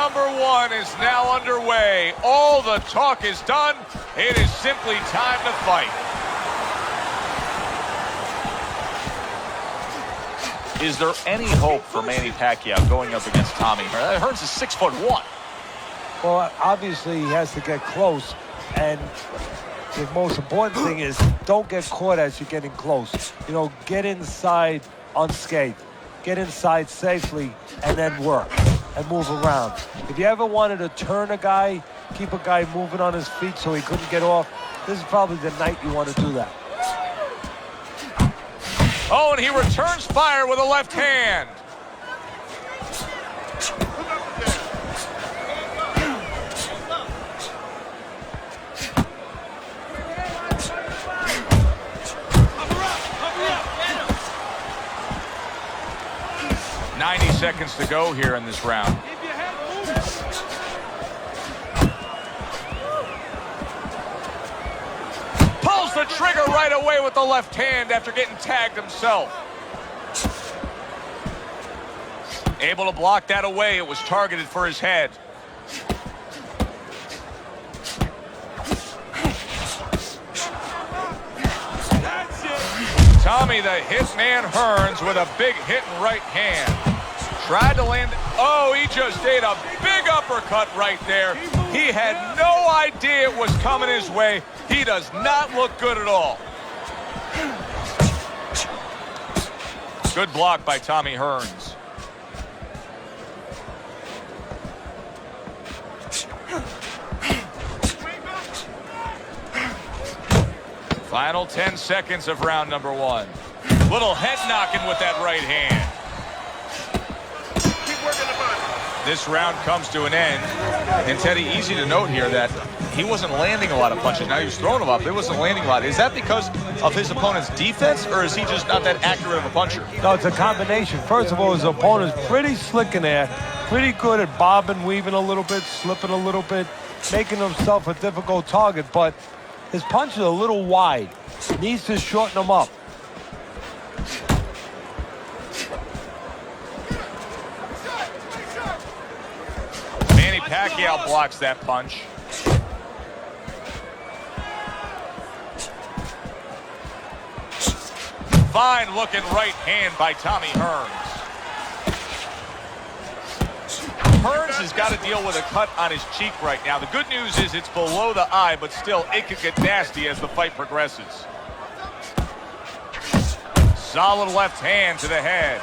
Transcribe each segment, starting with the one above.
number one is now underway. All the talk is done. It is simply time to fight. Is there any hope for Manny Paquiao going up against Tommy Hearns? Hearns is 6'1". Well, obviously he has to get close, and the most important thing is don't get caught as you're getting close. You know, get inside unscathed. Get inside safely and then work and move around. If you ever wanted to turn a guy, keep a guy moving on his feet so he couldn't get off, this is probably the night you want to do that. Oh, and he returns fire with a left hand. Seconds to go here in this round. Pulls the trigger right away with the left hand after getting tagged himself. Able to block that away. It was targeted for his head. Tommy the Hitman Hearns with a big hit and right hand. Tried to land. Oh, he just ate a big uppercut right there. He had no idea it was coming his way. He does not look good at all. Good block by Tommy Hearns. Final 10 seconds of round number one. Little head knocking with that right hand. This round comes to an end. And Teddy, easy to note here that he wasn't landing a lot of punches. Now he was throwing them up. He wasn't landing a lot. Is that because of his opponent's defense, or is he just not that accurate of a puncher? No, it's a combination. First of all, his opponent's pretty slick in there. Pretty good at bobbing, weaving a little bit, slipping a little bit, making himself a difficult target. But his punch is a little wide. He needs to shorten them up. Paquiao blocks that punch. Fine looking right hand by Tommy Hearns. Hearns has got to deal with a cut on his cheek right now. The good news is it's below the eye, but still it could get nasty as the fight progresses. Solid left hand to the head.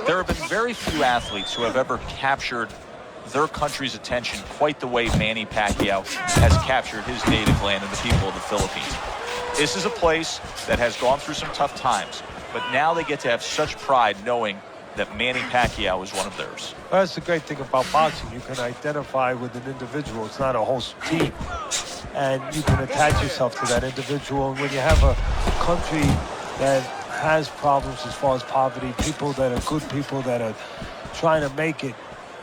There have been very few athletes who have ever captured their country's attention quite the way Manny Paquiao has captured his native land and the people of the Philippines. This is a place that has gone through some tough times, but now they get to have such pride knowing that Manny Paquiao is one of theirs. Well, that's the great thing about boxing. You can identify with an individual. It's not a whole team. And you can attach yourself to that individual. And when you have a country that has problems as far as poverty, people that are good people that are trying to make it,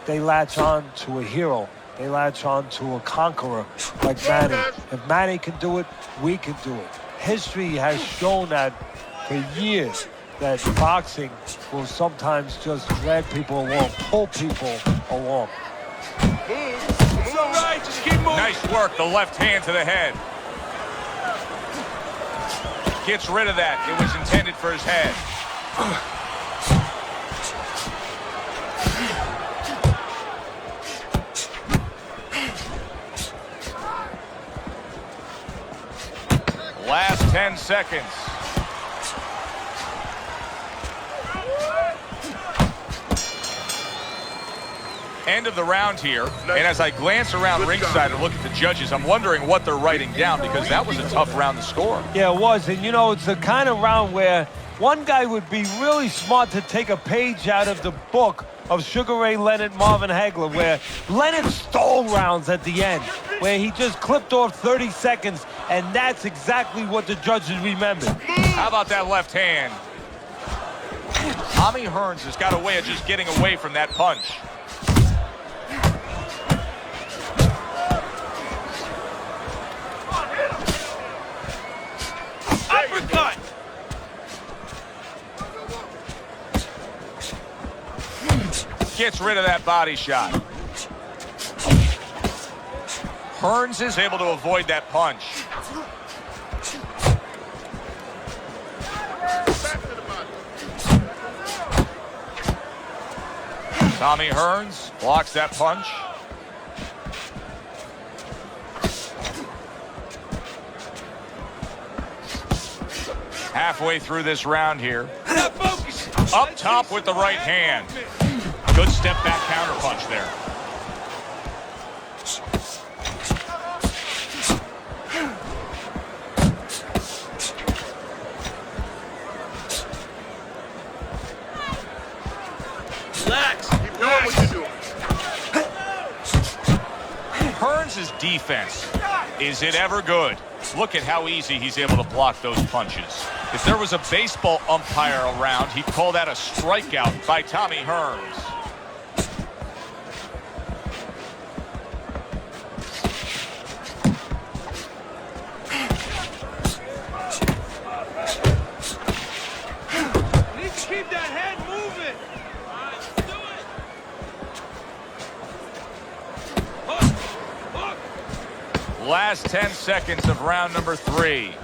they latch on to a hero. They latch on to a conqueror like Manny. If Manny can do it, we can do it. History has shown that for years, that boxing will sometimes just drag people along, pull people along. It's all right, just keep moving. Nice work, the left hand to the head. Gets rid of that. It was intended for his head. Last 10 seconds. End of the round here, and as I glance around ringside and look at the judges, I'm wondering what they're writing down, because that was a tough round to score. Yeah, it was, and you know, it's the kind of round where one guy would be really smart to take a page out of the book of Sugar Ray Leonard, Marvin Hagler, where Leonard stole rounds at the end, where he just clipped off 30 seconds, and that's exactly what the judges remembered. How about that left hand? Tommy Hearns has got a way of just getting away from that punch. gets rid of that body shot. Hearns is able to avoid that punch. Tommy Hearns blocks that punch. Halfway through this round here. Up top with the right hand. Good step back counter punch there. Relax. Keep doing what you're doing. Hearns' defense, is it ever good? Look at how easy he's able to block those punches. If there was a baseball umpire around, he'd call that a strikeout by Tommy Hearns. You need to keep that head moving. Do it. Hook. Hook. Last 10 seconds of round number 3.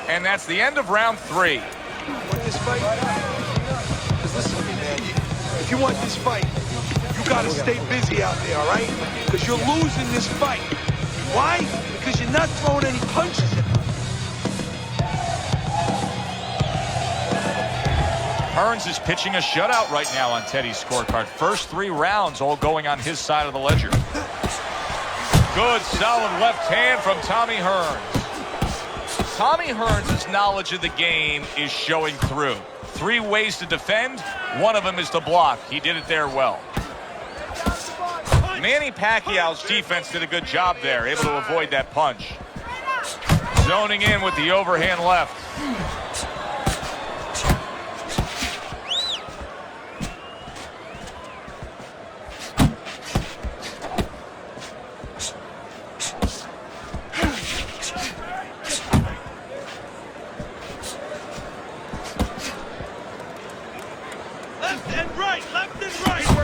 And that's the end of round 3. Want this fight? Because listen to me, man. If you want this fight, you got to stay busy out there, all right? Because you're losing this fight. Why? Because you're not throwing any punches. Hearns is pitching a shutout right now on Teddy's scorecard. First 3 rounds all going on his side of the ledger. Good, solid left hand from Tommy Hearns. Tommy Hearns' knowledge of the game is showing through. 3 ways to defend. One of them is to block. He did it there well. Manny Pacquiao's defense did a good job there, able to avoid that punch. Zoning in with the overhand left.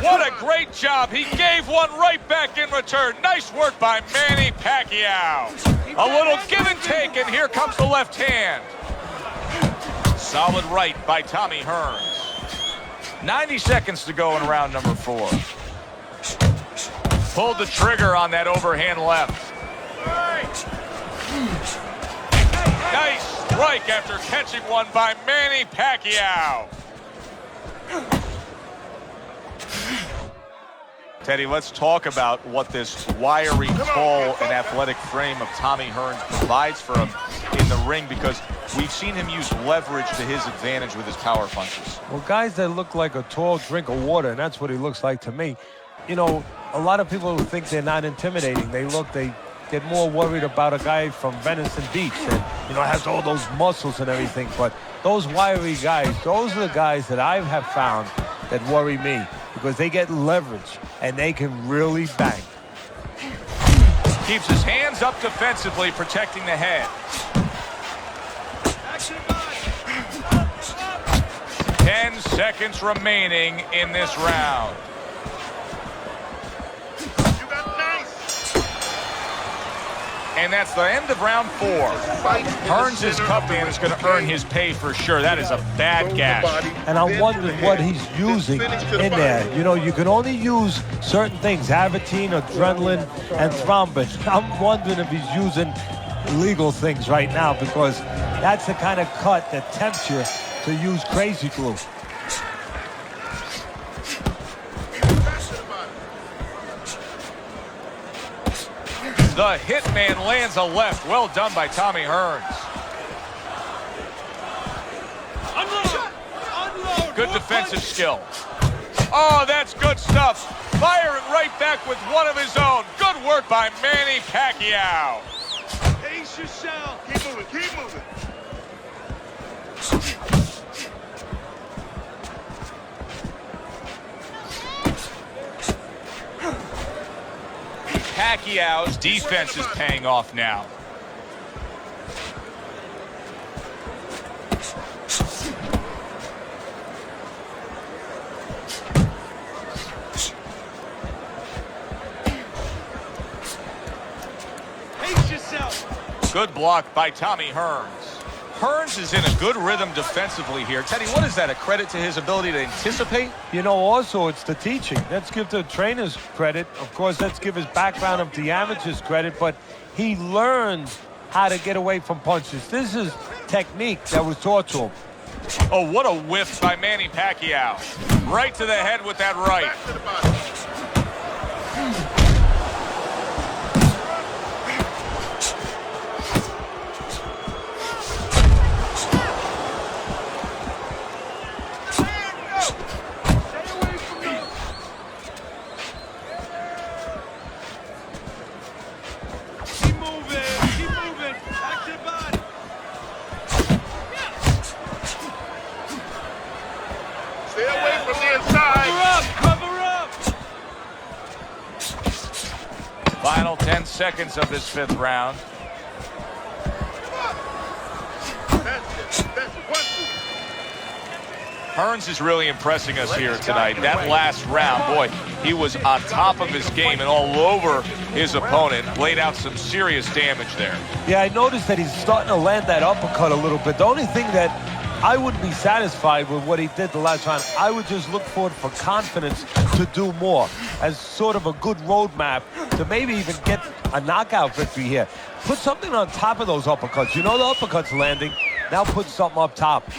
What a great job. He gave one right back in return. Nice work by Manny Pacquiao. A little give and take, and here comes the left hand. Solid right by Tommy Hearns. 90 seconds to go in round number 4. Pulled the trigger on that overhand left. Nice strike after catching one by Manny Pacquiao. Teddy, let's talk about what this wiry, tall, and athletic frame of Tommy Hearns provides for him in the ring, because we've seen him use leverage to his advantage with his power punches. Well, guys that look like a tall drink of water, and that's what he looks like to me. You know, a lot of people think they're not intimidating. They get more worried about a guy from Venice Beach that, you know, has all those muscles and everything. But those wiry guys, those are the guys that I have found that worry me, because they get leverage and they can really bang. Keeps his hands up defensively, protecting the head. 10 seconds remaining in this round. You got nice. And that's the end of round 4. Hearns' cup man is going to earn his pay for sure. That is a bad gash. And I'm wondering what he's using in there. You know, you can only use certain things, Avitine, adrenaline, and thrombin. I'm wondering if he's using illegal things right now, because that's the kind of cut that tempts you to use crazy glue. The hitman lands a left. Well done by Tommy Hearns. Unload. Good defensive skill. Oh, that's good stuff. Firing right back with one of his own. Good work by Manny Pacquiao. Pace yourself. Keep moving. Keep moving. Pacquiao's defense is paying off now. Good block by Tommy Hearns. Hearns is in a good rhythm defensively here. Teddy, what is that, a credit to his ability to anticipate? You know, also, it's the teaching. Let's give the trainers credit. Of course, let's give his background of the amateurs credit, but he learned how to get away from punches. This is technique that was taught to him. Oh, what a whiff by Manny Paquiao. Right to the head with that right. Keep moving. Back to the body. Stay away from the inside. Cover up. Final 10 seconds of this 5th round. That's it. Hearns is really impressing us here tonight. That last round, boy, he was on top of his game and all over his opponent. Laid out some serious damage there. Yeah, I noticed that he's starting to land that uppercut a little bit. The only thing that I wouldn't be satisfied with what he did the last round. I would just look forward for confidence to do more as sort of a good roadmap to maybe even get a knockout victory here. Put something on top of those uppercuts. You know the uppercut's landing. Now put something up top.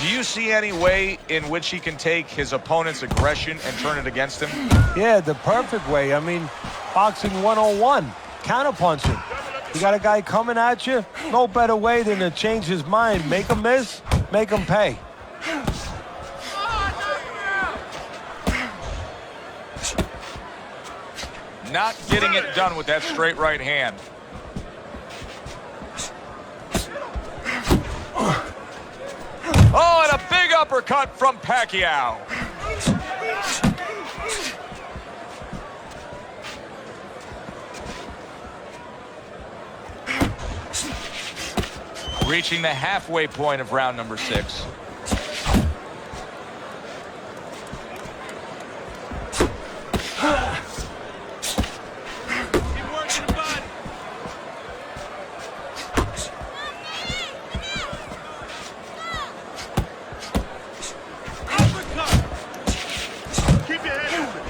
Do you see any way in which he can take his opponent's aggression and turn it against him? Yeah, the perfect way. I mean, boxing 101, counterpunching. You got a guy coming at you, no better way than to change his mind. Make him miss, make him pay. Not getting it done with that straight right hand. Oh, and a big uppercut from Paquiao. Reaching the halfway point of round number 6. Keep working the body. Uppercut. Keep your head moving.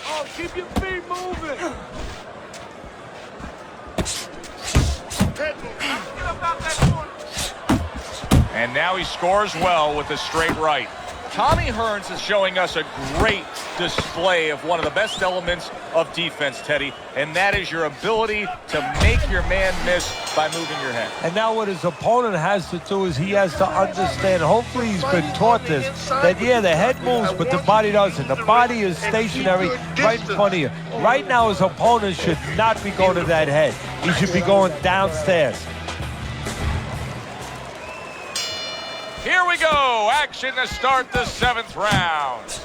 Oh, keep your feet moving. Head moving. And now he scores well with a straight right. Tommy Hearns is showing us a great display of one of the best elements of defense, Teddy, and that is your ability to make your man miss by moving your head. And now what his opponent has to do is he has to understand, hopefully he's been taught this, that yeah, the head moves, but the body doesn't. The body is stationary right in front of you. Right now his opponent should not be going to that head. He should be going downstairs. Here we go, action to start the 7th round.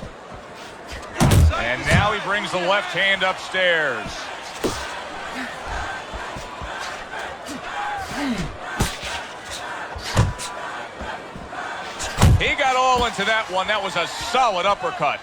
And now he brings the left hand upstairs. He got all into that one. That was a solid uppercut.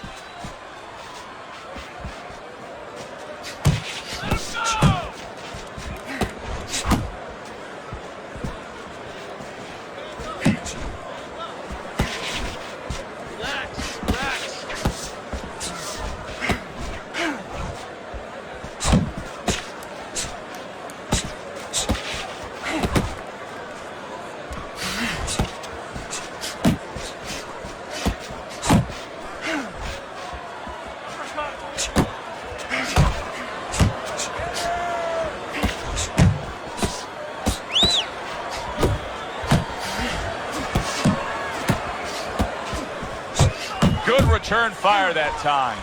Good return fire that time.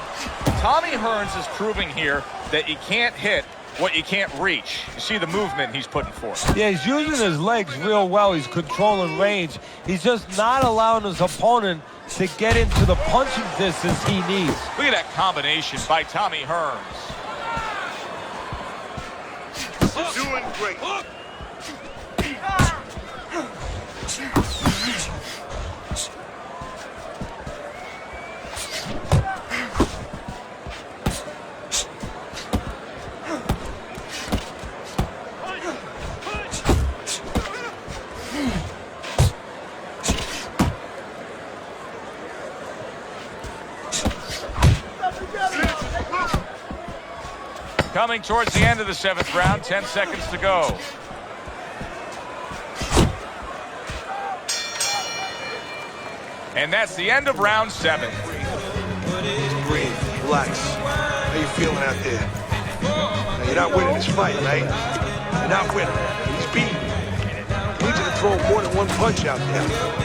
Tommy Hearns is proving here that you can't hit what you can't reach. You see the movement he's putting forth. Yeah, he's using his legs real well. He's controlling range. He's just not allowing his opponent to get into the punching distance he needs. Look at that combination by Tommy Hearns. Doing great. Coming towards the end of the 7th round, 10 seconds to go. And that's the end of round 7. Breathe, relax. How you feeling out there? Now, you're not winning this fight, right? You're not winning. He's beating you. He needs you to throw more than one punch out there.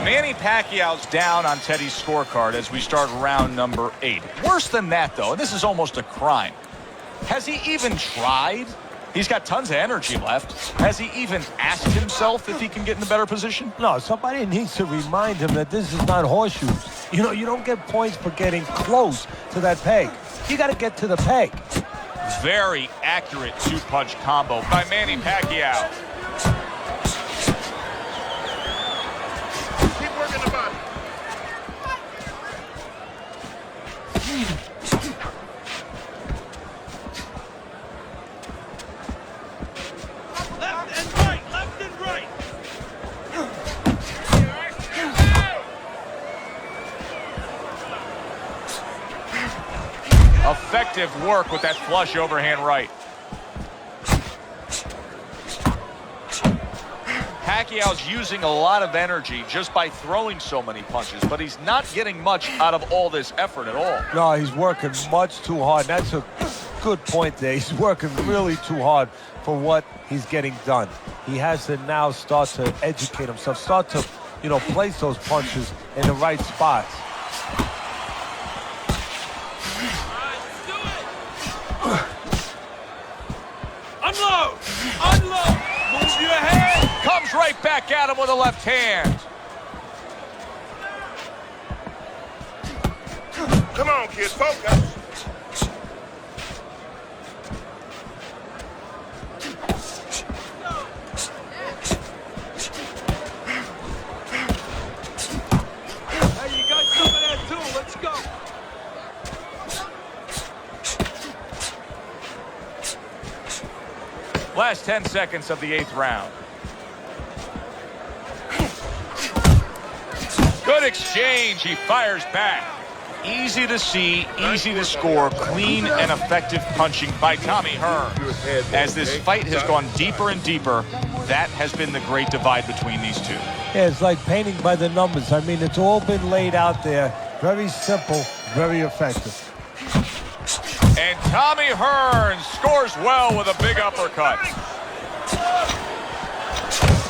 Manny Pacquiao's down on Teddy's scorecard as we start round number 8. Worse than that, though, and this is almost a crime. Has he even tried? He's got tons of energy left. Has he even asked himself if he can get in a better position? No, somebody needs to remind him that this is not horseshoes. You know, you don't get points for getting close to that peg. You got to get to the peg. Very accurate two-punch combo by Manny Pacquiao. Effective work with that flush overhand right. Pacquiao's using a lot of energy just by throwing so many punches, but he's not getting much out of all this effort at all. No, he's working much too hard. That's a good point there. He's working really too hard for what he's getting done. He has to now start to educate himself, start to, you know, place those punches in the right spots. Unload! Unload! Move your head! Comes right back at him with a left hand. Come on, kid, focus. Hey, you got some of that too. Let's go. Last 10 seconds of the 8th round. Good exchange. He fires back. Easy to see, easy to score, clean and effective punching by Tommy Hearns. As this fight has gone deeper and deeper, that has been the great divide between these two. Yeah, it's like painting by the numbers. I mean, it's all been laid out there. Very simple, very effective. And Tommy Hearns scores well with a big uppercut.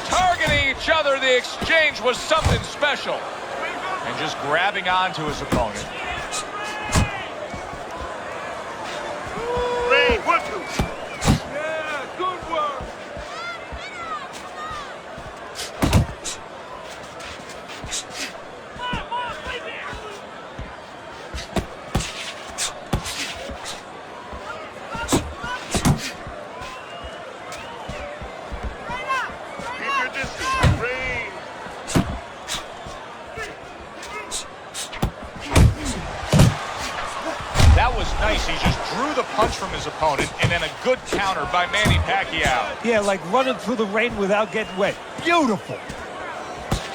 Targeting each other, the exchange was something special. And just grabbing onto his opponent. Rain, 1-2. Yeah, good work. Keep your distance. Rain. That was nice. He just drew the punch from his opponent, and then a good counter by Manny Pacquiao. Yeah, like running through the rain without getting wet. Beautiful.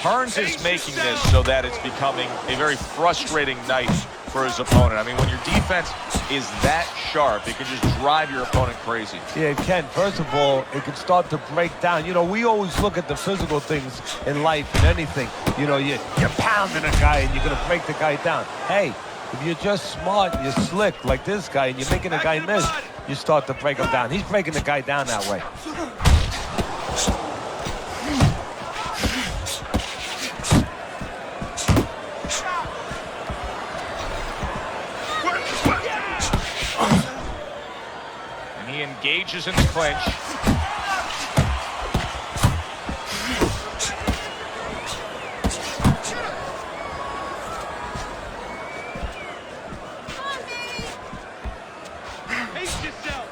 Hearns is making this so that it's becoming a very frustrating night for his opponent. I mean, when your defense is that sharp, it can just drive your opponent crazy. Yeah, it can. First of all, it can start to break down. You know, we always look at the physical things in life and anything. You know, you're pounding a guy and you're going to break the guy down. Hey, if you're just smart, you're slick like this guy, and you're making a guy miss, you start to break him down. He's breaking the guy down that way. He engages in the clinch. Pace yourself.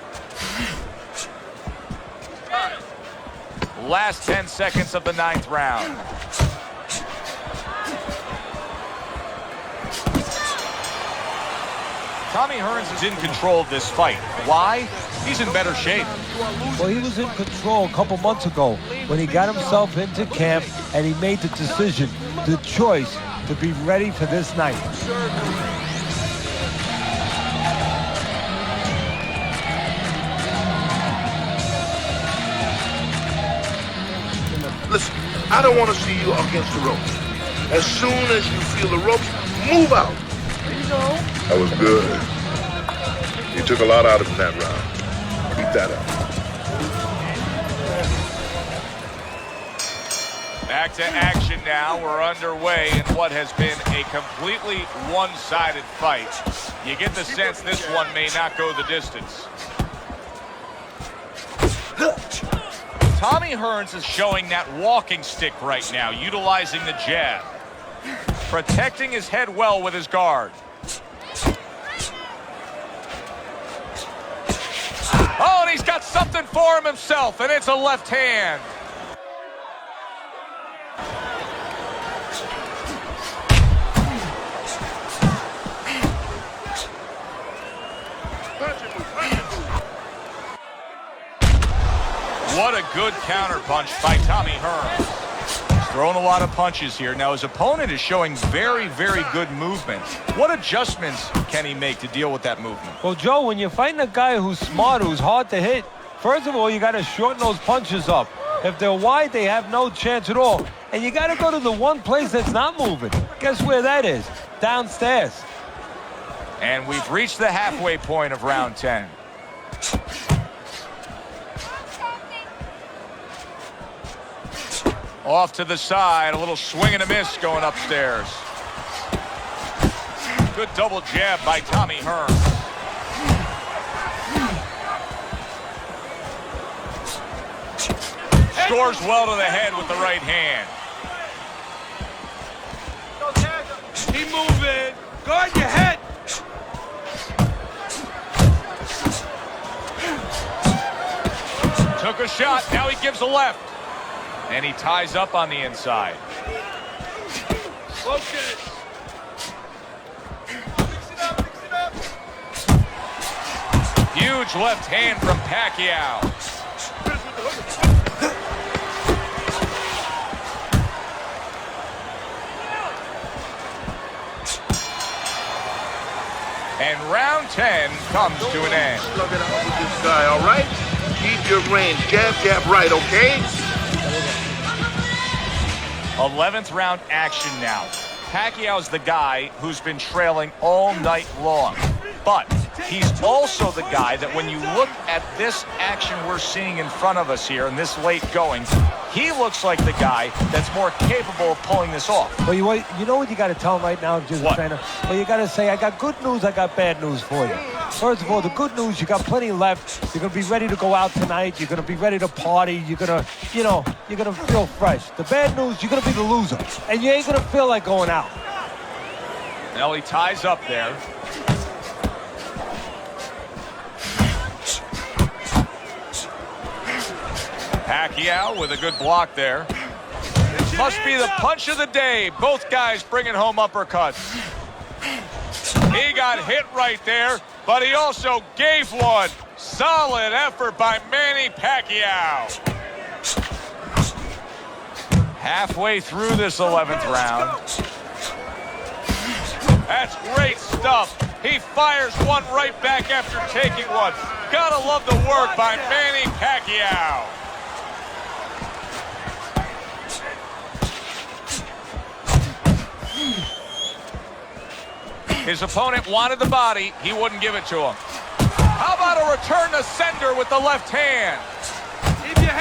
Last 10 seconds of the 9th round. Tommy Hearns is in control of this fight. Why? He's in better shape. Well, he was in control a couple months ago when he got himself into camp and he made the decision, the choice to be ready for this night. Listen, I don't want to see you against the ropes. As soon as you feel the ropes, move out. That was good. You took a lot out of him that round. Keep that up. Back to action now. We're underway in what has been a completely one-sided fight. You get the sense this one may not go the distance. Tommy Hearns is showing that walking stick right now, utilizing the jab. Protecting his head well with his guard. Oh, and he's got something for him himself, and it's a left hand. What a good counterpunch by Tommy Hearns. He's throwing a lot of punches here. Now his opponent is showing very, very good movement. What adjustments can he make to deal with that movement? Well, Joe, when you're fighting a guy who's smart, who's hard to hit, first of all, you got to shorten those punches up. If they're wide, they have no chance at all. And you got to go to the one place that's not moving. Guess where that is? Downstairs. And we've reached the halfway point of round 10. Off to the side, a little swing and a miss going upstairs. Good double jab by Tommy Hearns. Scores well to the head with the right hand. Keep moving. Guard your head. Took a shot, now he gives a left. And he ties up on the inside. Focus. Huge left hand from Paquiao. And round 10 comes to an end. Plug it out with this guy, all right? Keep your range. Jab, jab, right, okay? 11th round action now. Pacquiao's the guy who's been trailing all night long. But he's also the guy that when you look at this action we're seeing in front of us here and this late going, he looks like the guy that's more capable of pulling this off. Well, you know what you got to tell him right now, if you're the trainer? Well, you got to say, I got good news, I got bad news for you. First of all, the good news, you got plenty left. You're going to be ready to go out tonight. You're going to be ready to party. You're going to, you're going to feel fresh. The bad news, you're going to be the loser. And you ain't going to feel like going out. Now he ties up there. Paquiao with a good block there. Must be the punch of the day. Both guys bringing home uppercuts. He got hit right there, but he also gave one. Solid effort by Manny Paquiao. Halfway through this 11th round. That's great stuff. He fires one right back after taking one. Gotta love the work by Manny Paquiao. His opponent wanted the body. He wouldn't give it to him. How about a return to sender with the left hand?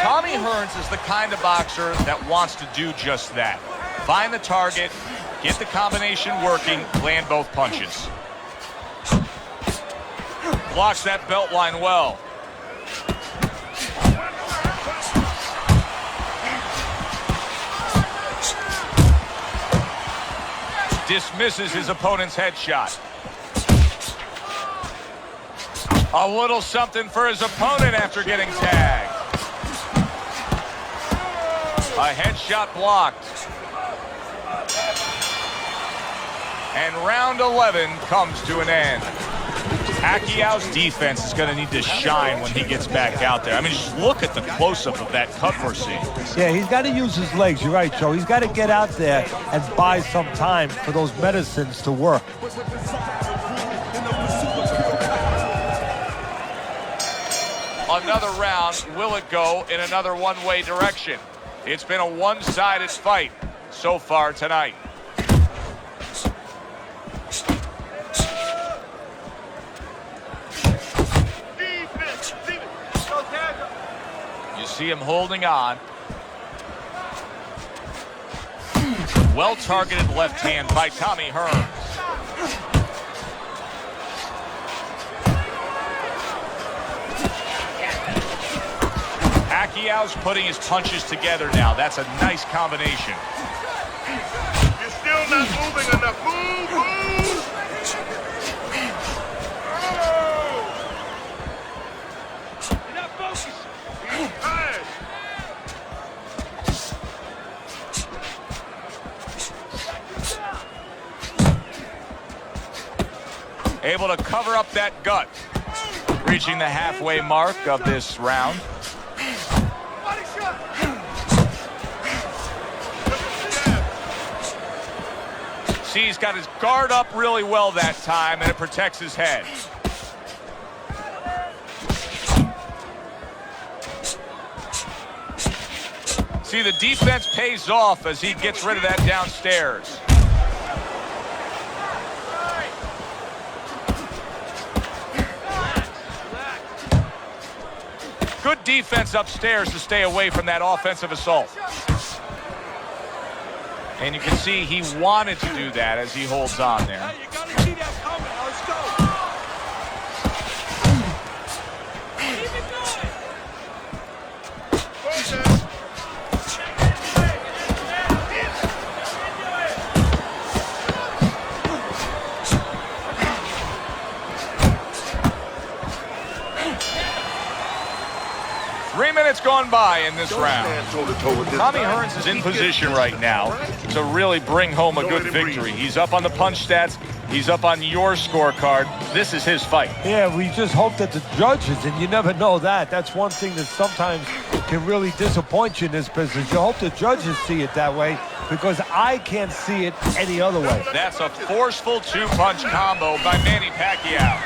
Tommy Hearns is the kind of boxer that wants to do just that. Find the target, get the combination working, land both punches. Blocks that belt line well. dismisses his opponent's headshot. A little something for his opponent after getting tagged. A headshot blocked. And round 11 comes to an end. Paquiao's defense is going to need to shine when he gets back out there. I mean, just look at the close-up of that cut we're seeing. Yeah, he's got to use his legs. You're right, Joe. He's got to get out there and buy some time for those medicines to work. Another round. Will it go in another one-way direction? It's been a one-sided fight so far tonight. You see him holding on. Well-targeted left hand by Tommy Hearns. Paquiao's putting his punches together now. That's a nice combination. You're still not moving enough. Move, move! You're not focused. Hey! Able to cover up that gut. Reaching the halfway mark of this round. Body shot. See, he's got his guard up really well that time, and it protects his head. See, the defense pays off as he gets rid of that downstairs. Good defense upstairs to stay away from that offensive assault. And you can see he wanted to do that as he holds on there. Hey, you gotta see that coming. Now let's go. Keep it going. Minutes gone by in this round. Toe-to-toe with this Tommy guy. Hearns is in position right now to really bring home a good victory. He's up on the punch stats. He's up on your scorecard. This is his fight. Yeah, we just hope that the judges, and you never know that. That's one thing that sometimes can really disappoint you in this business. You hope the judges see it that way because I can't see it any other way. That's a forceful two-punch combo by Manny Pacquiao.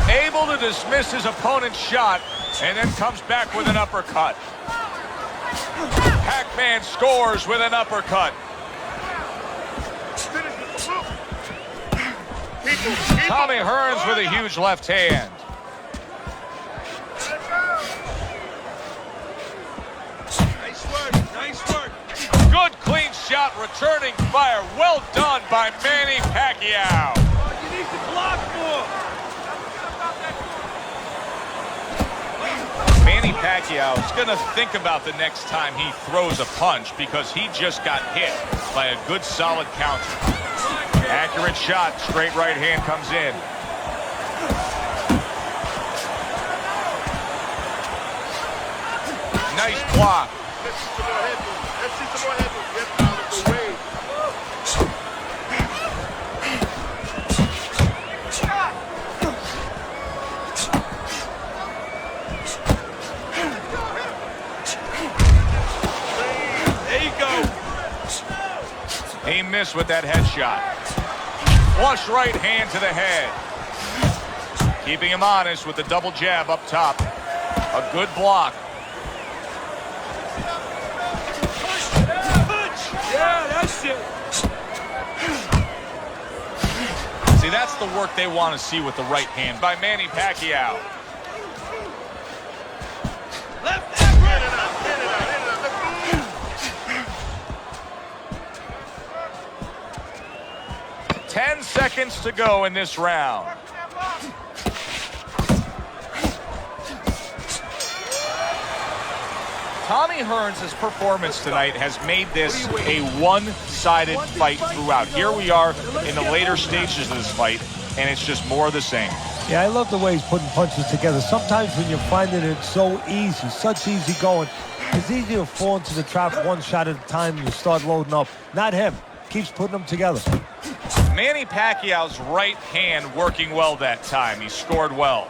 Able to dismiss his opponent's shot and then comes back with an uppercut. Pac-Man scores with an uppercut. Tommy Hearns with a huge left hand. Nice work. Nice work. Good clean shot, returning fire. Well done by Manny Pacquiao. Oh, you need to block more. Manny Pacquiao is going to think about the next time he throws a punch because he just got hit by a good solid counter. Accurate shot, straight right hand comes in. Nice block. Let's see some more headroom. Let's see some more headroom. Get out of the way. He missed with that headshot. Flush right hand to the head. Keeping him honest with the double jab up top. A good block. Yeah, that's it. See, that's the work they want to see with the right hand by Manny Pacquiao. Left and right. 10 seconds to go in this round. Tommy Hearns' performance tonight has made this a one-sided fight throughout. Here we are in the later stages of this fight, and it's just more of the same. Yeah, I love the way he's putting punches together. Sometimes when you're finding it so easy, such easy going, it's easy to fall into the trap one shot at a time and you start loading up. Not him. Keeps putting them together. Manny Pacquiao's right hand working well that time. He scored well.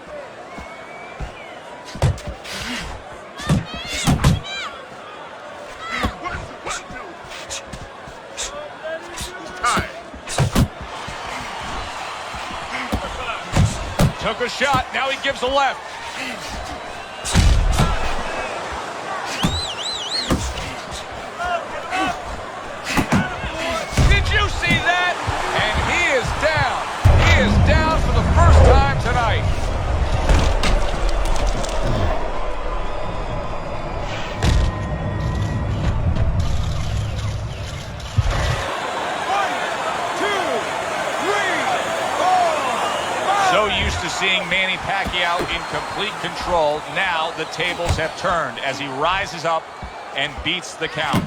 Took a shot, now he gives a left. Did you see that? And he is down. He is down for the first time tonight. So used to seeing Manny Pacquiao in complete control, now the tables have turned as he rises up and beats the count.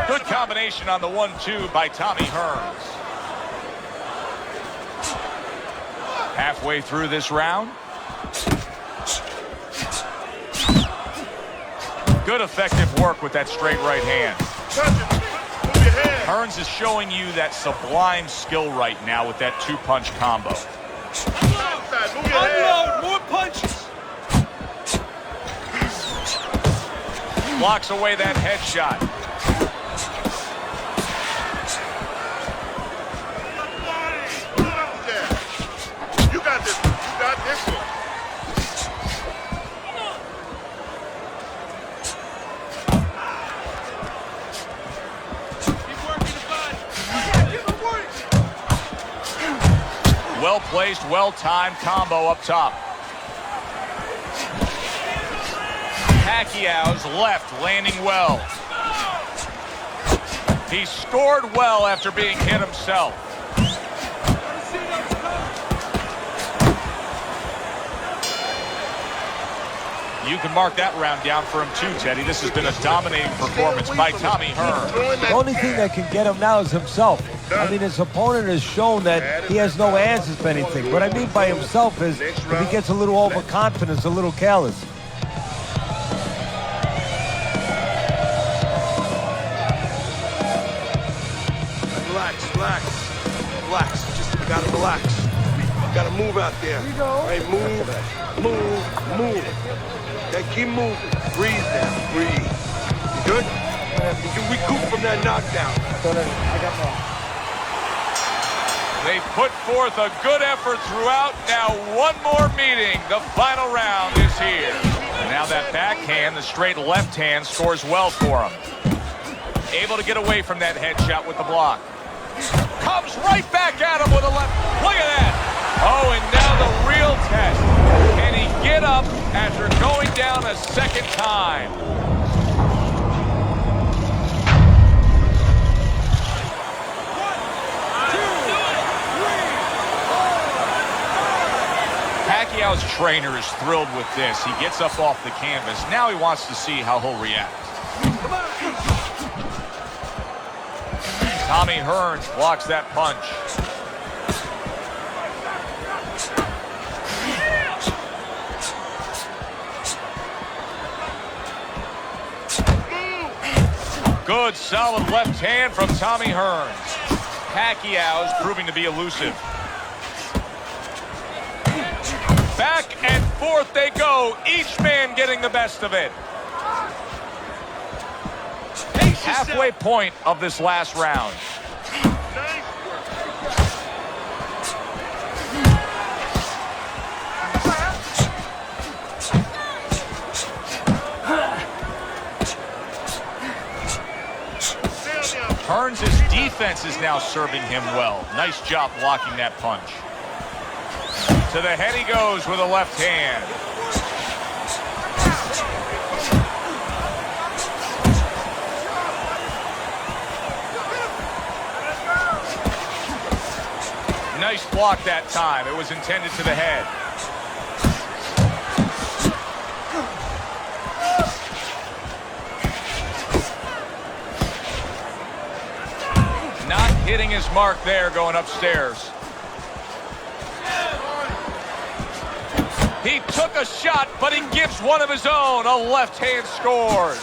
Good combination on the 1-2 by Tommy Hearns. Halfway through this round. Good effective work with that straight right hand. Hearns is showing you that sublime skill right now with that two-punch combo. Unload, more punches. Blocks away that headshot. You got this. You got this one. Well-placed, well-timed combo up top. Pacquiao's left landing well. He scored well after being hit himself. You can mark that round down for him too, Teddy. This has been a dominating performance by Tommy Hearns. The only thing that can get him now is himself. I mean, his opponent has shown that he has no answers for anything. What I mean by himself is if he gets a little overconfident, a little careless. Relax, relax, relax. Just you gotta relax. You gotta move out there. All right, move. Okay, keep moving. Breathe now, breathe. You good? You can recoup from that knockdown. They put forth a good effort throughout. Now one more meeting. The final round is here. And now that backhand, the straight left hand, scores well for him. Able to get away from that headshot with the block. Comes right back at him with a left. Look at that. Oh, and now the real test. Can he get up after going down a second time? Pacquiao's trainer is thrilled with this. He gets up off the canvas. Now he wants to see how he'll react. Tommy Hearns blocks that punch. Good, solid left hand from Tommy Hearns. Pacquiao's proving to be elusive. Back and forth they go, each man getting the best of it. Halfway point of this last round. Hearns' defense is now serving him well. Nice job blocking that punch. To the head he goes with a left hand. Nice block that time. It was intended to the head. hitting his mark there going upstairs. He took a shot, but he gives one of his own. A left hand scores.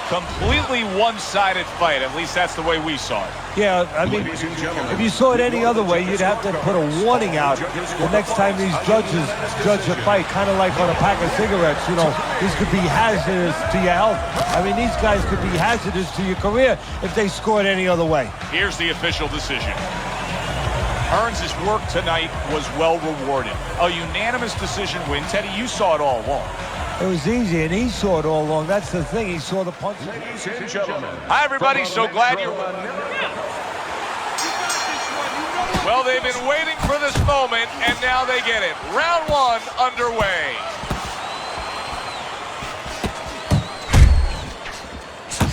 Completely one-sided fight. At least that's the way we saw it. Yeah, I mean, if you saw it any other way, you'd have to put a warning out the next time these judges judge a fight, kind of like on a pack of cigarettes. You know, this could be hazardous to your health. I mean, these guys could be hazardous to your career if they scored any other way. Here's the official decision. Hearns' work tonight was well rewarded. A unanimous decision win. Teddy, you saw it all along. It was easy, and he saw it all along. That's the thing. He saw the punch. Hi, everybody. So glad you're... Well, they've been waiting for this moment, and now they get it. Round one underway.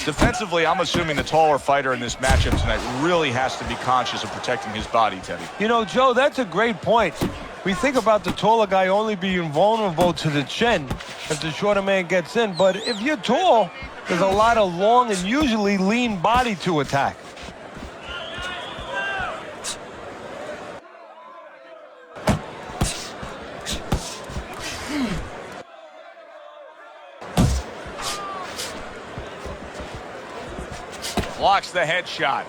Defensively, I'm assuming the taller fighter in this matchup tonight really has to be conscious of protecting his body, Teddy. You know, Joe, that's a great point. We think about the taller guy only being vulnerable to the chin if the shorter man gets in. But if you're tall, there's a lot of long and usually lean body to attack. Blocks the headshot.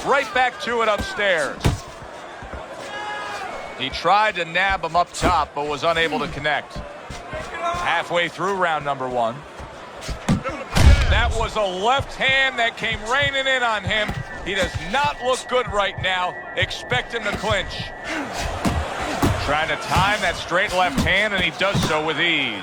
Right back to it upstairs. He tried to nab him up top, but was unable to connect. Halfway through round number one. That was a left hand that came raining in on him. He does not look good right now. Expect him to clinch. Trying to time that straight left hand, and he does so with ease.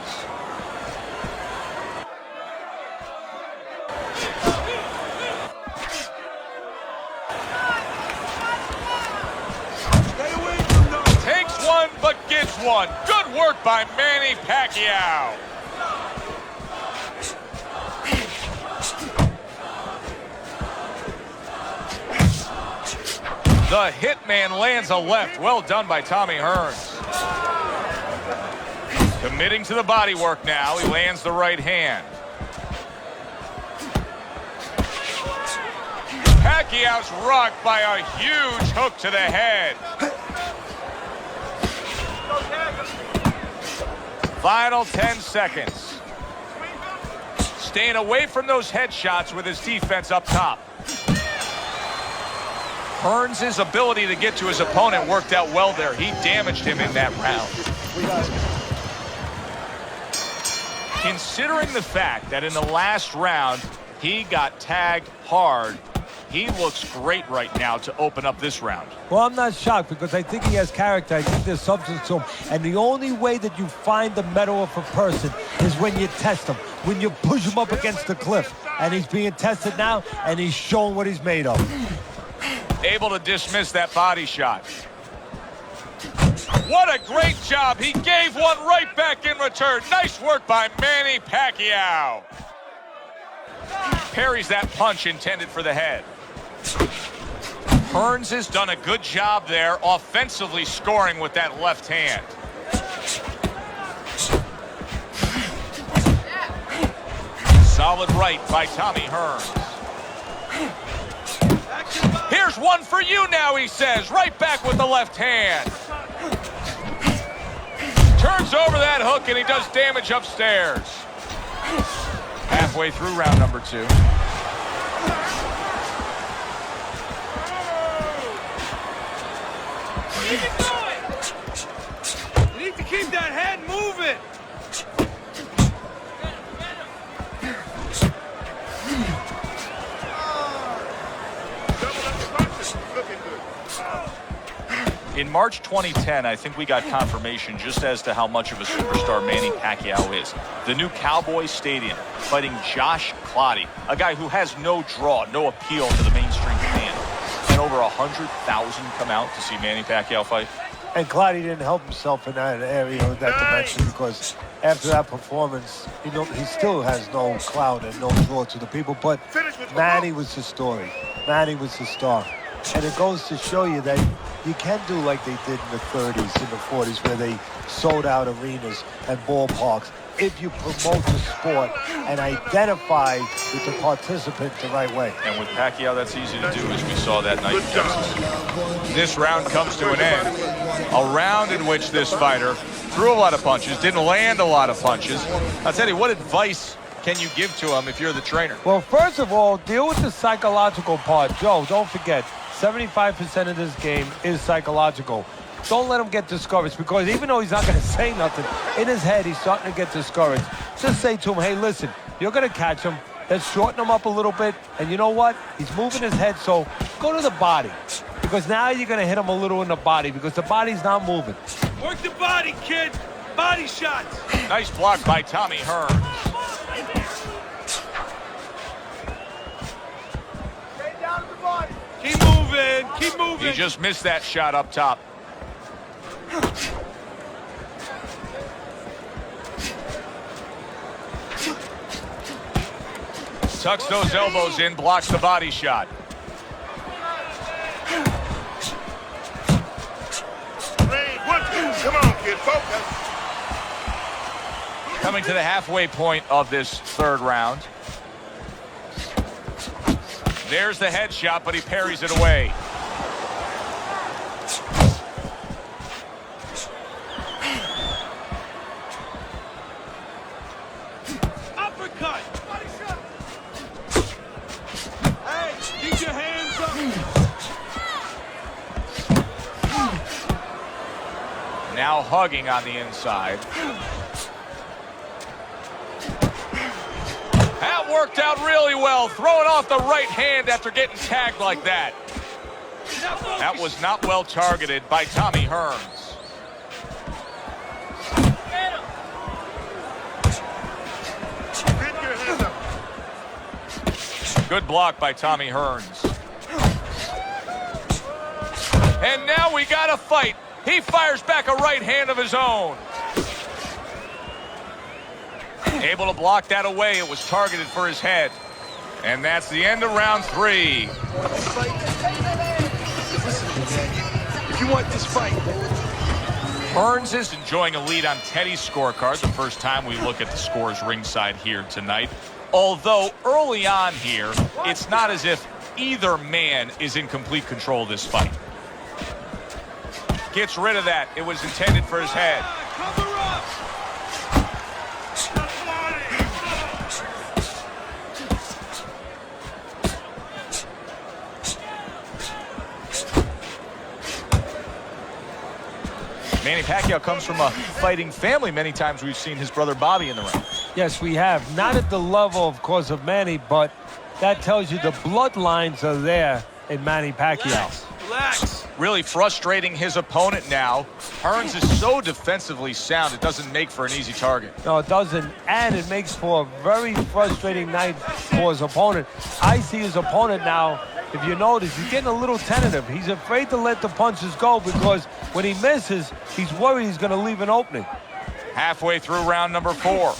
Takes one, but gets one. Good work by Manny Paquiao. The hitman lands a left. Well done by Tommy Hearns. Committing to the body work now. He lands the right hand. Pacquiao's rocked by a huge hook to the head. Final 10 seconds. Staying away from those headshots with his defense up top. Hearns' ability to get to his opponent worked out well there. He damaged him in that round. Considering the fact that in the last round he got tagged hard, he looks great right now to open up this round. Well, I'm not shocked because I think he has character. I think there's substance to him. And the only way that you find the mettle of a person is when you test him, when you push him up against the cliff. And he's being tested now, and he's showing what he's made of. Able to dismiss that body shot. What a great job. He gave one right back in return. Nice work by Manny Pacquiao. Parries that punch intended for the head. Hearns has done a good job there offensively scoring with that left hand. Solid right by Tommy Hearns. Here's one for you now, he says. Right back with the left hand. Turns over that hook, and he does damage upstairs. Halfway through round number two. Keep it going. You need to keep that head moving. In March 2010, I think we got confirmation just as to how much of a superstar Manny Pacquiao is. The new Cowboy Stadium fighting Josh Clottey, a guy who has no draw, no appeal to the mainstream fan. And over 100,000 come out to see Manny Pacquiao fight. And Clottey didn't help himself in that area, that dimension, because after that performance, you know, he still has no clout and no draw to the people, but Manny was the story. Manny was the star. And it goes to show you that you can do like they did in the 30s and the 40s, where they sold out arenas and ballparks, if you promote the sport and identify with the participant the right way. And with Pacquiao, that's easy to do, as we saw that night in Texas. This round comes to an end. A round in which this fighter threw a lot of punches, didn't land a lot of punches. I'll tell you, what advice can you give to him if you're the trainer? Well, first of all, deal with the psychological part. Joe, don't forget, 75% of this game is psychological. Don't let him get discouraged, because even though he's not going to say nothing, in his head, he's starting to get discouraged. Just say to him, hey, listen, you're going to catch him. Let's shorten him up a little bit. And you know what? He's moving his head, so go to the body. Because now you're going to hit him a little in the body, because the body's not moving. Work the body, kid. Body shots. Nice block by Tommy Hearns. Keep moving. Keep moving. He just missed that shot up top. Tucks those elbows in, blocks the body shot. Come on, kid, focus. Coming to the halfway point of this third round. There's the headshot, but he parries it away. Uppercut. Hey, keep your hands up. Now hugging on the inside. That worked out really well, throwing off the right hand after getting tagged like that. That was not well targeted by Tommy Hearns. Good block by Tommy Hearns. And now we got a fight. He fires back a right hand of his own. Able to block that away. It was targeted for his head. And that's the end of round 3. If you want this fight, Hearns is enjoying a lead on Teddy's scorecard, the first time we look at the scores ringside here tonight. Although early on here, it's not as if either man is in complete control of this fight. Gets rid of that. It was intended for his head. Cover up. Manny Pacquiao comes from a fighting family. Many times we've seen his brother Bobby in the ring. Yes, we have. Not at the level, of course, of Manny, but that tells you the bloodlines are there in Manny Pacquiao. Relax. Really frustrating his opponent now. Hearns is so defensively sound, it doesn't make for an easy target. No, it doesn't, and it makes for a very frustrating night for his opponent. I see his opponent now, if you notice, he's getting a little tentative. He's afraid to let the punches go, because when he misses, he's worried he's going to leave an opening. Halfway through round number 4.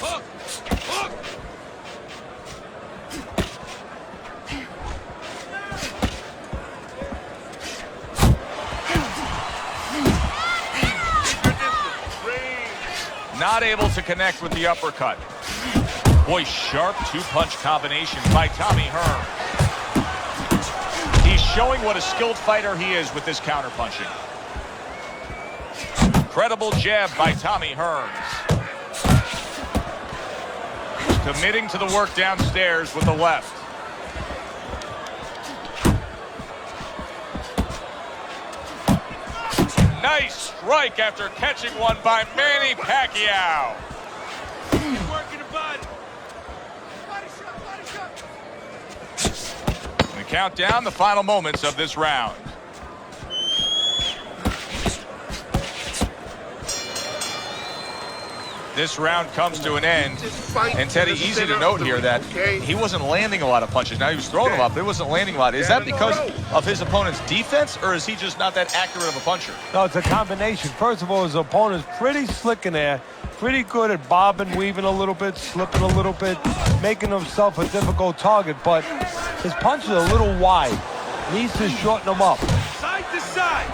Hook. Hook. Not able to connect with the uppercut. Boy, sharp two-punch combination by Tommy Hearns. He's showing what a skilled fighter he is with this counterpunching. Incredible jab by Tommy Hearns. Committing to the work downstairs with the left. Nice strike after catching one by Manny Pacquiao. Keep working the body. Body shot. We count down the final moments of this round. This round comes to an end. And Teddy, easy to note here that he wasn't landing a lot of punches. Now he was throwing them up, but he wasn't landing a lot. Is that because of his opponent's defense, or is he just not that accurate of a puncher? No, it's a combination. First of all, his opponent's pretty slick in there, pretty good at bobbing, weaving a little bit, slipping a little bit, making himself a difficult target, but his punches are a little wide. Needs to shorten them up. Side to side.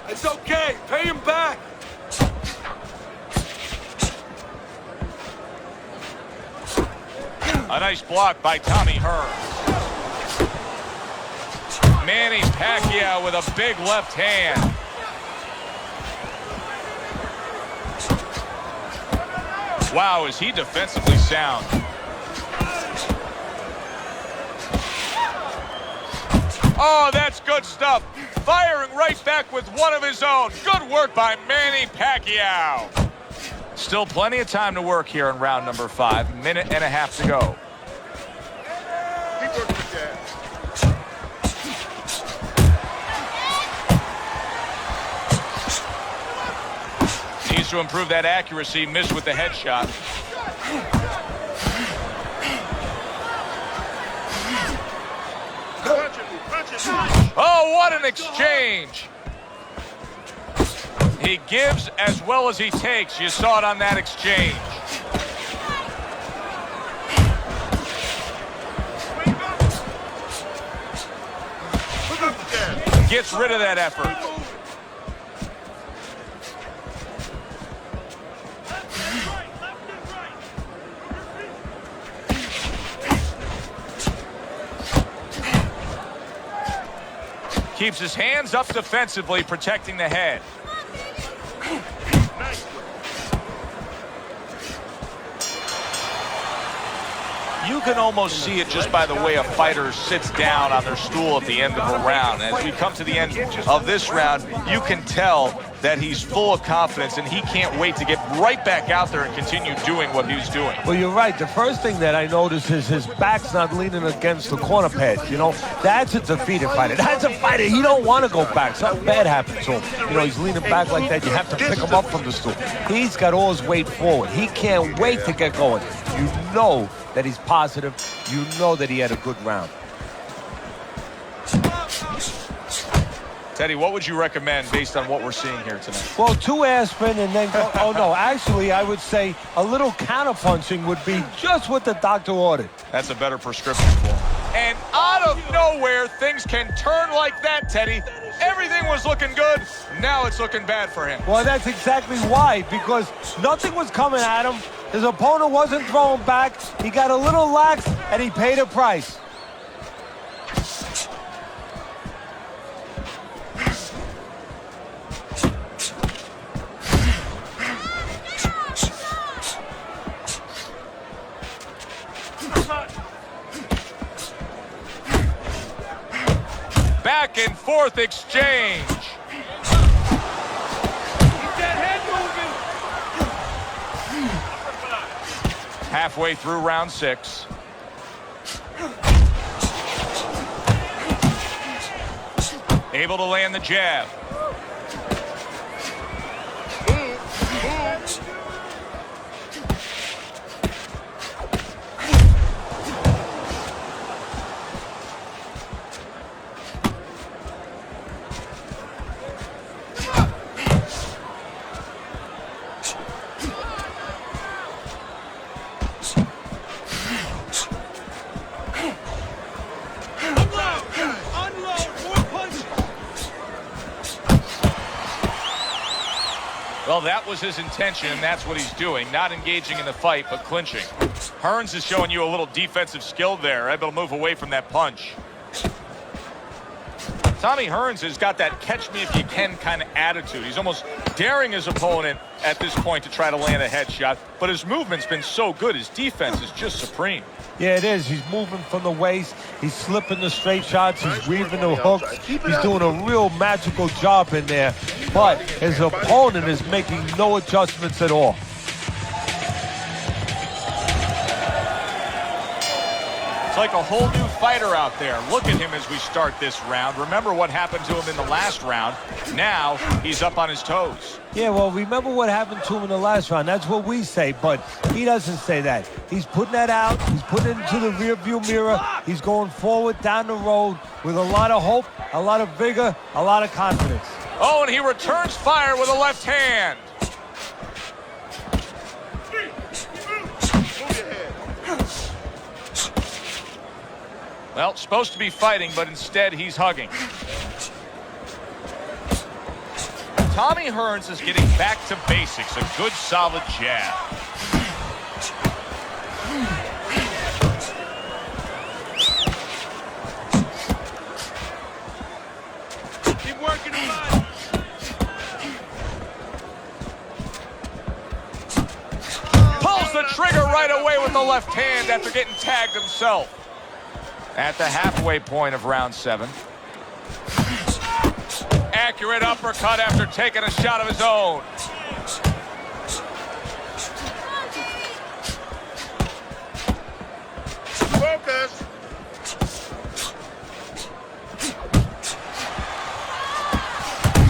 It's okay. Pay him back. A nice block by Tommy Hearns. Manny Pacquiao with a big left hand. Wow, is he defensively sound. Oh, that's good stuff. Firing right back with one of his own. Good work by Manny Pacquiao. Still plenty of time to work here in round number 5. Minute and a half to go. Keep working with that. Needs to improve that accuracy. Missed with the headshot. Oh, what an exchange. He gives as well as he takes. You saw it on that exchange. Gets rid of that effort. Keeps his hands up defensively, protecting the head. You can almost see it just by the way a fighter sits down on their stool at the end of a round. As we come to the end of this round, you can tell that he's full of confidence and he can't wait to get right back out there and continue doing what he was doing. Well, you're right. The first thing that I noticed is his back's not leaning against the corner pads. You know, that's a defeated fighter. That's a fighter. He don't want to go back. Something bad happened to him. You know, he's leaning back like that. You have to pick him up from the stool. He's got all his weight forward. He can't wait to get going. You know that he's positive. You know that he had a good round. Teddy, what would you recommend based on what we're seeing here tonight? Well, 2 aspirin and then go, oh no, actually I would say a little counterpunching would be just what the doctor ordered. That's a better prescription for him. And out of nowhere, things can turn like that, Teddy. Everything was looking good. Now it's looking bad for him. Well, that's exactly why, because nothing was coming at him. His opponent wasn't throwing back. He got a little lax, and he paid a price. Back and forth exchange. Halfway through round 6. Able to land the jab. Well, that was his intention, and that's what he's doing. Not engaging in the fight, but clinching. Hearns is showing you a little defensive skill there, able to move away from that punch. Tommy Hearns has got that catch-me-if-you-can kind of attitude. He's almost daring his opponent at this point to try to land a headshot, but his movement's been so good. His defense is just supreme. Yeah, it is. He's moving from the waist. He's slipping the straight shots. He's weaving the hooks. He's doing a real magical job in there. But his opponent is making no adjustments at all. It's like a whole new fighter out there. Look at him as we start this round. Remember what happened to him in the last round. Now he's up on his toes. Yeah, well, remember what happened to him in the last round. That's what we say, but he doesn't say that. He's putting that out. He's putting it into the rearview mirror. He's going forward down the road with a lot of hope, a lot of vigor, a lot of confidence. Oh, and he returns fire with a left hand. Well, supposed to be fighting, but instead he's hugging. Tommy Hearns is getting back to basics. A good, solid jab. Keep working him out. Pulls the trigger right away with the left hand after getting tagged himself. At the halfway point of round 7. Accurate uppercut after taking a shot of his own. Focus.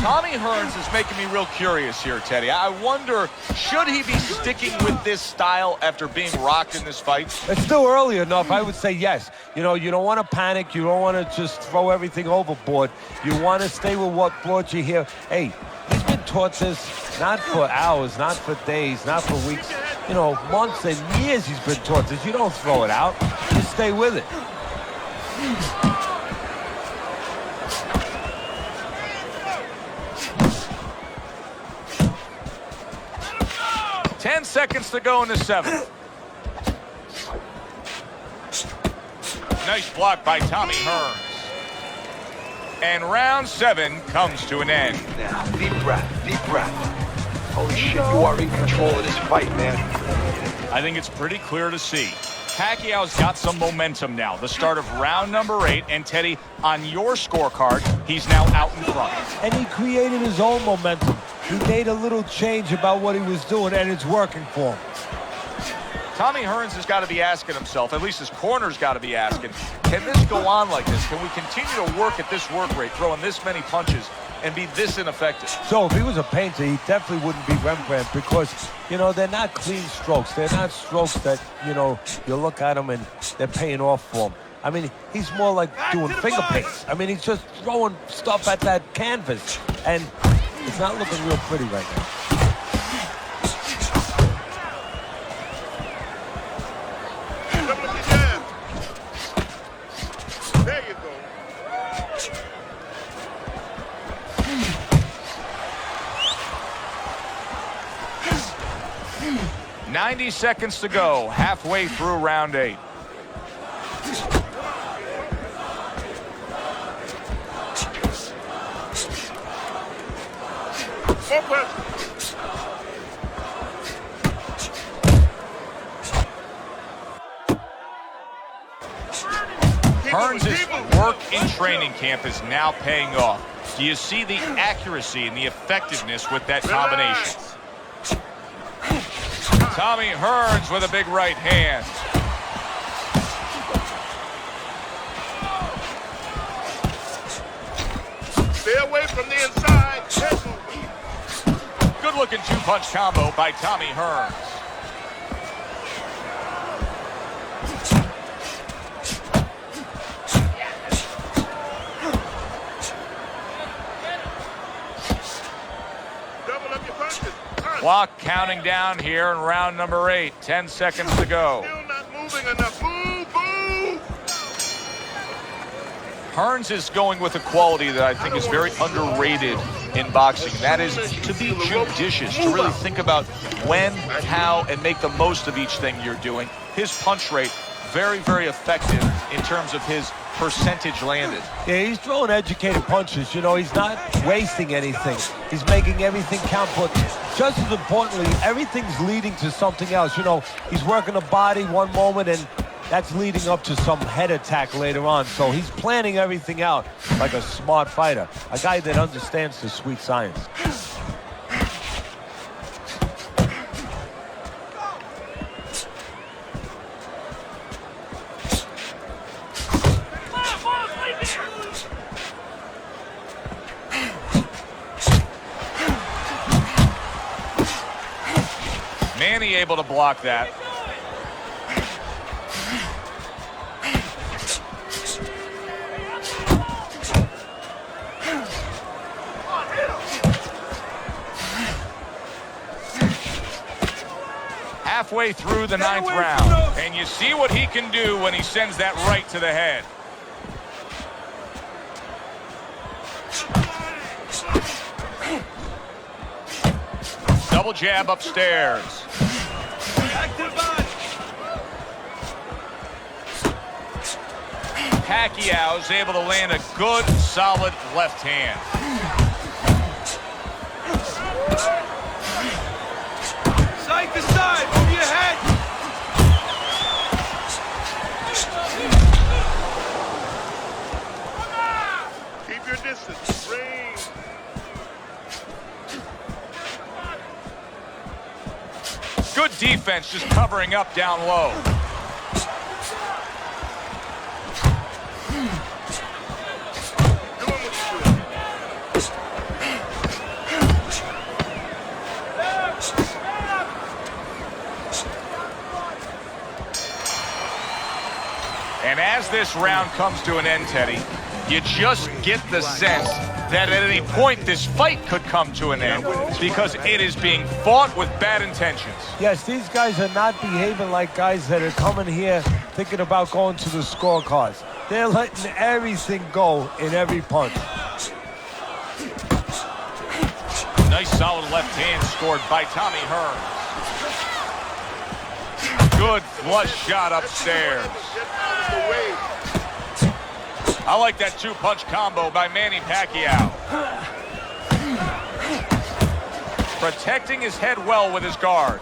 Tommy Hearns is making me real curious here, Teddy. I wonder, should he be sticking with this style after being rocked in this fight? It's still early enough. I would say yes. You know, you don't want to panic. You don't want to just throw everything overboard. You want to stay with what brought you here. Hey, he's been taught this not for hours, not for days, not for weeks. You know, months and years he's been taught this. You don't throw it out. You stay with it. 10 seconds to go in the 7th. Nice block by Tommy Hearns. And round 7 comes to an end. Now, deep breath, deep breath. Holy shit, you are in control of this fight, man. I think it's pretty clear to see. Pacquiao's got some momentum now. The start of round number 8, and Teddy, on your scorecard, he's now out in front. And he created his own momentum. He made a little change about what he was doing, and it's working for him. Tommy Hearns has got to be asking himself, at least his corner's got to be asking, can this go on like this? Can we continue to work at this work rate, throwing this many punches, and be this ineffective? So if he was a painter, he definitely wouldn't be Rembrandt because, you know, they're not clean strokes. They're not strokes that, you know, you look at them and they're paying off for him. I mean, he's more like doing finger paints. I mean, he's just throwing stuff at that canvas, and it's not looking real pretty right now. There you go. 90 seconds to go, halfway through round 8. Hearns' work in training camp is now paying off. Do you see the accuracy and the effectiveness with that combination? Tommy Hearns with a big right hand. Stay away from the inside. Good-looking two-punch combo by Tommy Hearns. Double up your punches. Clock counting down here in round number 8. 10 seconds to go. Still not moving enough. Boo, boo. Hearns is going with a quality that I think is very underrated in boxing. That is to be judicious, to really think about when, how, and make the most of each thing you're doing. His punch rate, very, very effective in terms of his percentage landed. Yeah, he's throwing educated punches. You know, he's not wasting anything. He's making everything count, but just as importantly, everything's leading to something else. You know, he's working the body one moment, and that's leading up to some head attack later on. So he's planning everything out like a smart fighter, a guy that understands the sweet science. Manny able to block that. Halfway through the 9th round, and you see what he can do when he sends that right to the head. Double jab upstairs. Paquiao is able to land a good, solid left hand. Side to side, move your head. Keep your distance. Range. Good defense, just covering up down low. And as this round comes to an end, Teddy, you just get the sense that at any point this fight could come to an end because it is being fought with bad intentions. Yes, these guys are not behaving like guys that are coming here thinking about going to the scorecards. They're letting everything go in every punch. Nice solid left hand scored by Tommy Hearns. Good flush shot upstairs. I like that two-punch combo by Manny Pacquiao. Protecting his head well with his guard.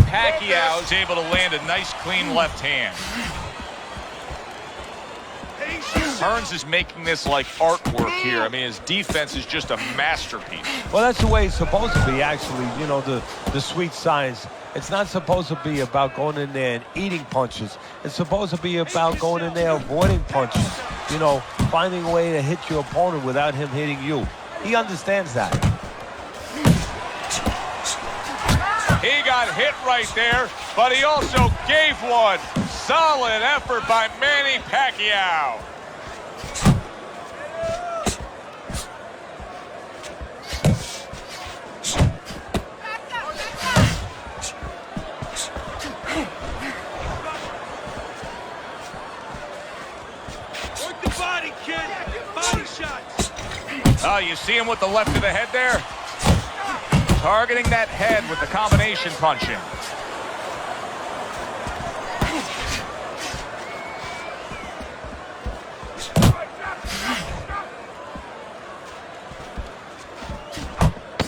Pacquiao is able to land a nice, clean left hand. Hearns is making this like artwork here. I mean, his defense is just a masterpiece. Well, that's the way it's supposed to be, actually. You know, the sweet science. It's not supposed to be about going in there and eating punches. It's supposed to be about going in there avoiding punches. You know, finding a way to hit your opponent without him hitting you. He understands that. He got hit right there, but he also gave one. Solid effort by Manny Pacquiao. Work the body, kid. Body shots. Oh, you see him with the left of the head there? Targeting that head with the combination punching.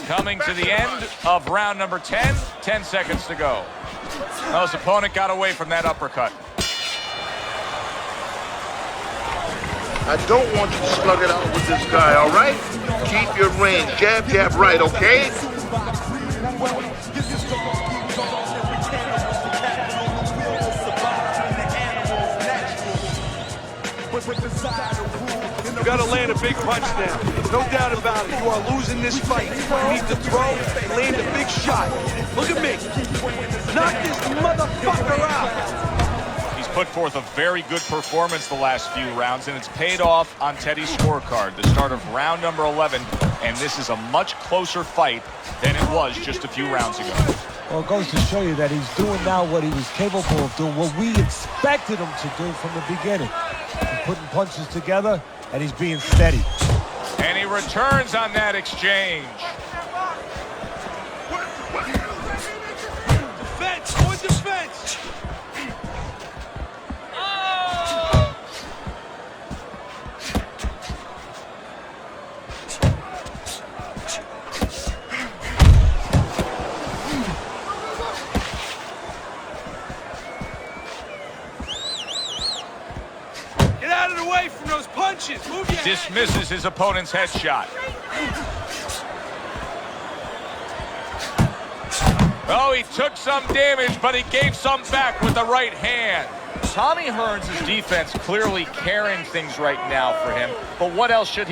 Coming to the end of round number 10, 10 seconds to go. Well, his opponent got away from that uppercut. I don't want you to slug it out with this guy, all right? Keep your range. Jab, jab, right, okay? You gotta land a big punch now. No doubt about it. You are losing this fight. You need to throw, land a big shot. Look at me. Knock this motherfucker out. He's put forth a very good performance the last few rounds, and it's paid off on Teddy's scorecard. The start of round number 11, and this is a much closer fight than it was just a few rounds ago. Well, it goes to show you that he's doing now what he was capable of doing, what we expected him to do from the beginning. He's putting punches together, and he's being steady. And he returns on that exchange. Defense, more defense. Get out of the way from those punches. Move your head. Dismisses his opponent's headshot. Oh, he took some damage, but he gave some back with the right hand. Tommy Hearns' defense clearly carrying things right now for him, but what else should he